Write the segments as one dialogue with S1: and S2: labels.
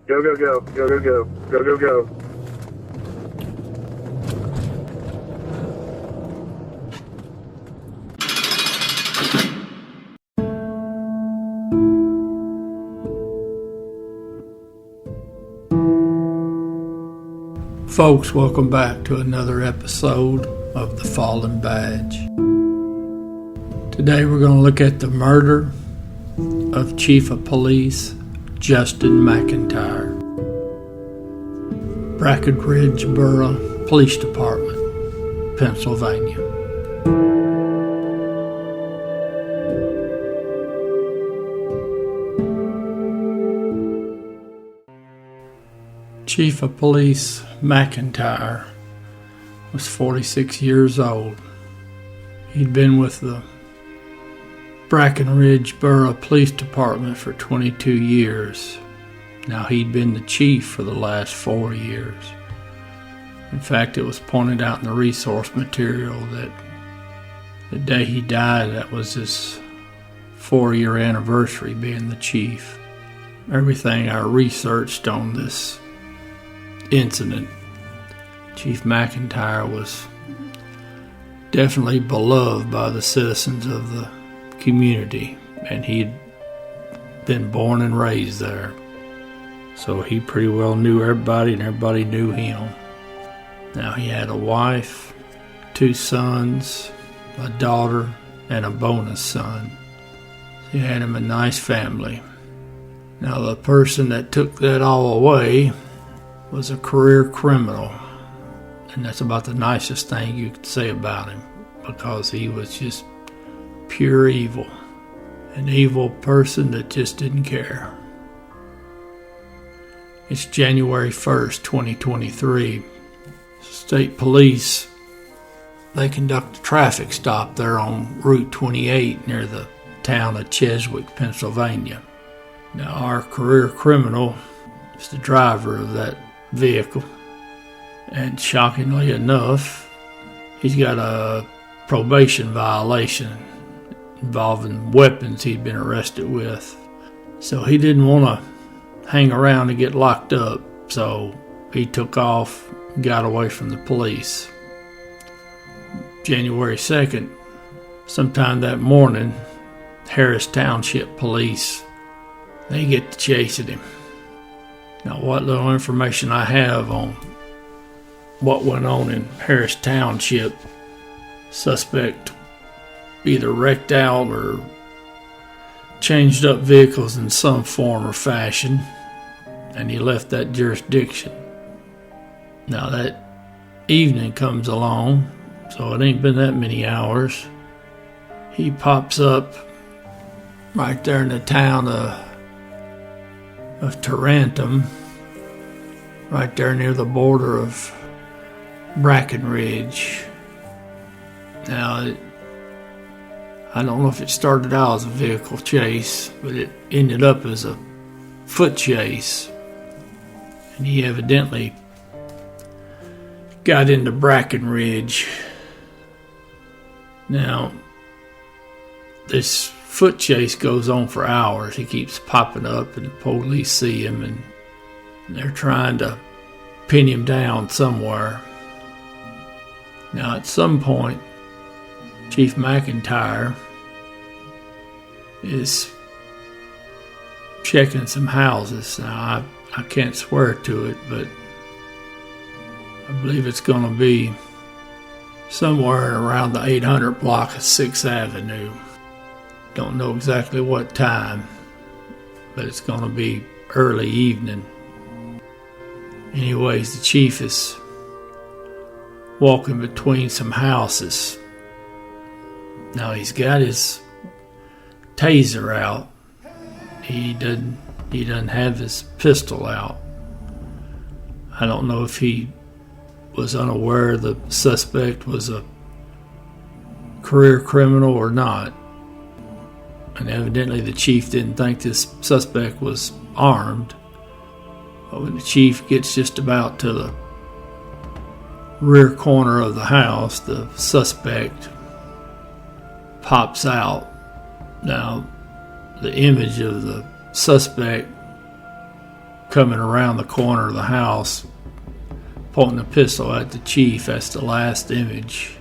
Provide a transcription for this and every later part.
S1: Go, go, go. Go, go, go. Go, go, go.
S2: Folks, welcome back to another episode of The Fallen Badge. Today we're going to look at the murder of Chief of Police Justin McIntire, Brackenridge Borough Police Department, Pennsylvania. Chief of Police McIntire was 46 years old. He'd been with the Brackenridge Borough Police Department for 22 years. Now he'd been the chief for the last 4 years. In fact, it was pointed out in the resource material that the day he died, that was his 4-year anniversary being the chief. Everything I researched on this incident, Chief McIntire was definitely beloved by the citizens of the community, and he'd been born and raised there, so he pretty well knew everybody and everybody knew him. Now he had a wife, 2 sons, a daughter, and a bonus son. He had him a nice family. Now the person that took that all away was a career criminal, and that's about the nicest thing you could say about him, because he was just pure evil, an evil person that just didn't care. It's January 1st, 2023. State police, they conduct a traffic stop there on Route 28 near the town of Cheswick, Pennsylvania. Now our career criminal is the driver of that vehicle, and shockingly enough, he's got a probation violation involving weapons he'd been arrested with. So he didn't want to hang around and get locked up, so he took off and got away from the police. January 2nd, sometime that morning, Harris Township police, they get to chasing him. Now, what little information I have on what went on in Harris Township, suspect either wrecked out or changed up vehicles in some form or fashion, and he left that jurisdiction. Now that evening comes along, so it ain't been that many hours. He pops up right there in the town of Tarentum, right there near the border of Brackenridge. Now, I don't know if it started out as a vehicle chase, but it ended up as a foot chase. And he evidently got into Brackenridge. Now, this foot chase goes on for hours. He keeps popping up, and the police see him, and they're trying to pin him down somewhere. Now, at some point, Chief McIntire is checking some houses. Now, I can't swear to it, but I believe it's going to be somewhere around the 800 block of 6th Avenue. Don't know exactly what time, but it's going to be early evening. Anyways, the chief is walking between some houses. Now he's got his taser out. He doesn't have his pistol out. I don't know if he was unaware the suspect was a career criminal or not. And evidently the chief didn't think this suspect was armed. But when the chief gets just about to the rear corner of the house, the suspect pops out. Now, the image of the suspect coming around the corner of the house, pointing a pistol at the chief. That's the last image.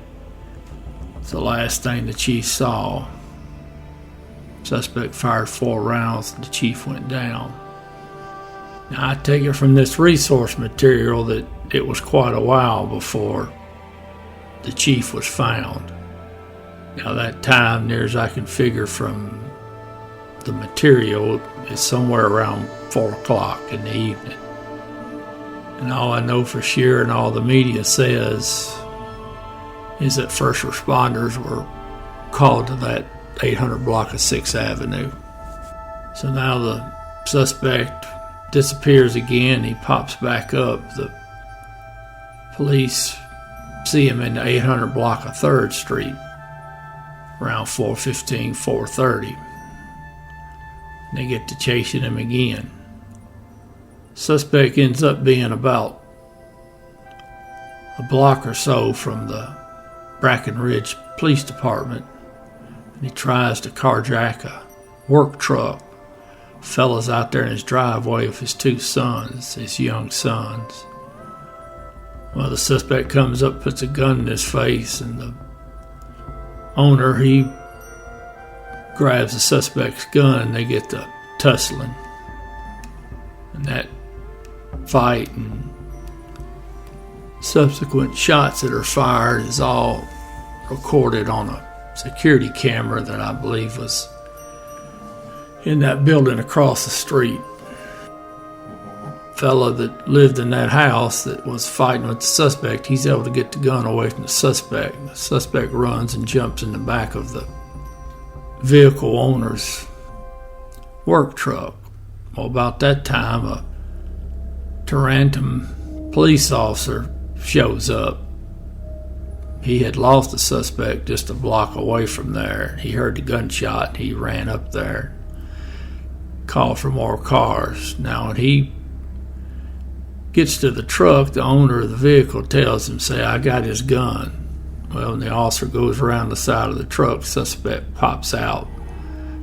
S2: It's the last thing the chief saw. Suspect fired 4 rounds and the chief went down. Now, I take it from this resource material that it was quite a while before the chief was found. Now, that time, near as I can figure from the material, is somewhere around 4 o'clock in the evening. And all I know for sure, and all the media says, is that first responders were called to that 800 block of 6th Avenue. So now the suspect disappears again. He pops back up. The police see him in the 800 block of 3rd Street around 4:15, 4:30. They get to chasing him again. Suspect ends up being about a block or so from the Brackenridge Police Department, and he tries to carjack a work truck. Fella's out there in his driveway with his 2 sons, his young sons. Well, the suspect comes up, puts a gun in his face, and the owner, he grabs the suspect's gun, and they get to tussling. And that fight and subsequent shots that are fired is all recorded on a security camera that I believe was in that building across the street. Fella that lived in that house that was fighting with the suspect, he's able to get the gun away from the suspect. The suspect runs and jumps in the back of the vehicle owner's work truck. Well, about that time, a Tarentum police officer shows up. He had lost the suspect just a block away from there. He heard the gunshot. He ran up there, called for more cars. Now, when he gets to the truck, the owner of the vehicle tells him, say, I got his gun. Well, when the officer goes around the side of the truck, the suspect pops out.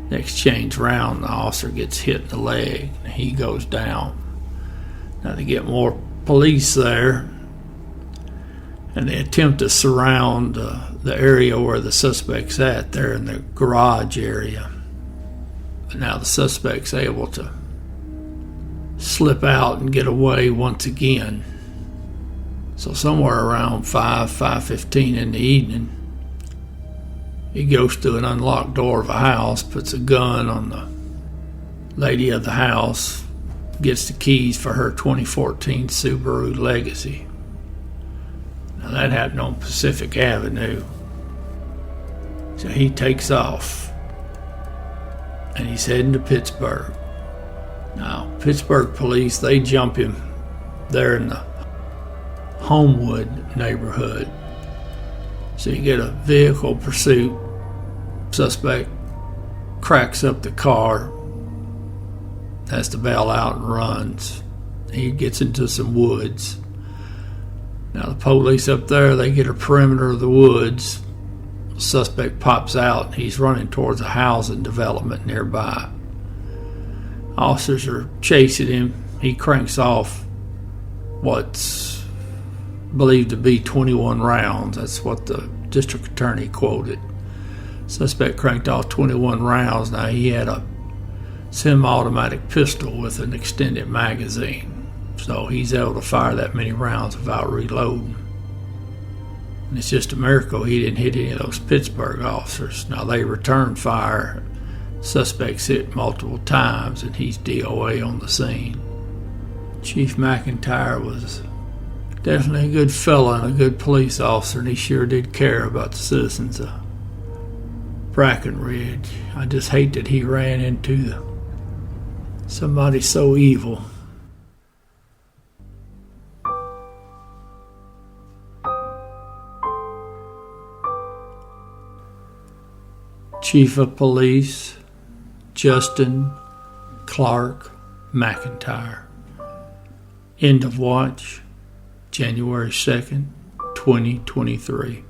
S2: They exchange round. The officer gets hit in the leg, and he goes down. Now, they get more police there, and they attempt to surround the area where the suspect's at, there in the garage area. But now the suspect's able to slip out and get away once again. So somewhere around 5:15 in the evening, he goes to an unlocked door of a house, puts a gun on the lady of the house, gets the keys for her 2014 Subaru Legacy. Now that happened on Pacific Avenue. So he takes off, and he's heading to Pittsburgh. Now, Pittsburgh police, they jump him there in the Homewood neighborhood. So you get a vehicle pursuit. Suspect cracks up the car, has to bail out and runs. He gets into some woods. Now the police up there, they get a perimeter of the woods. The suspect pops out. He's running towards a housing development nearby. Officers are chasing him. He cranks off what's believed to be 21 rounds. That's what the district attorney quoted. Suspect cranked off 21 rounds. Now, he had a semi-automatic pistol with an extended magazine, so he's able to fire that many rounds without reloading. And it's just a miracle he didn't hit any of those Pittsburgh officers. Now, they returned fire. Suspect's hit multiple times, and he's DOA on the scene. Chief McIntire was definitely a good fella and a good police officer, and he sure did care about the citizens of Brackenridge. I just hate that he ran into somebody so evil. Chief of Police Justin Clark McIntire. End of watch, January 2nd, 2023.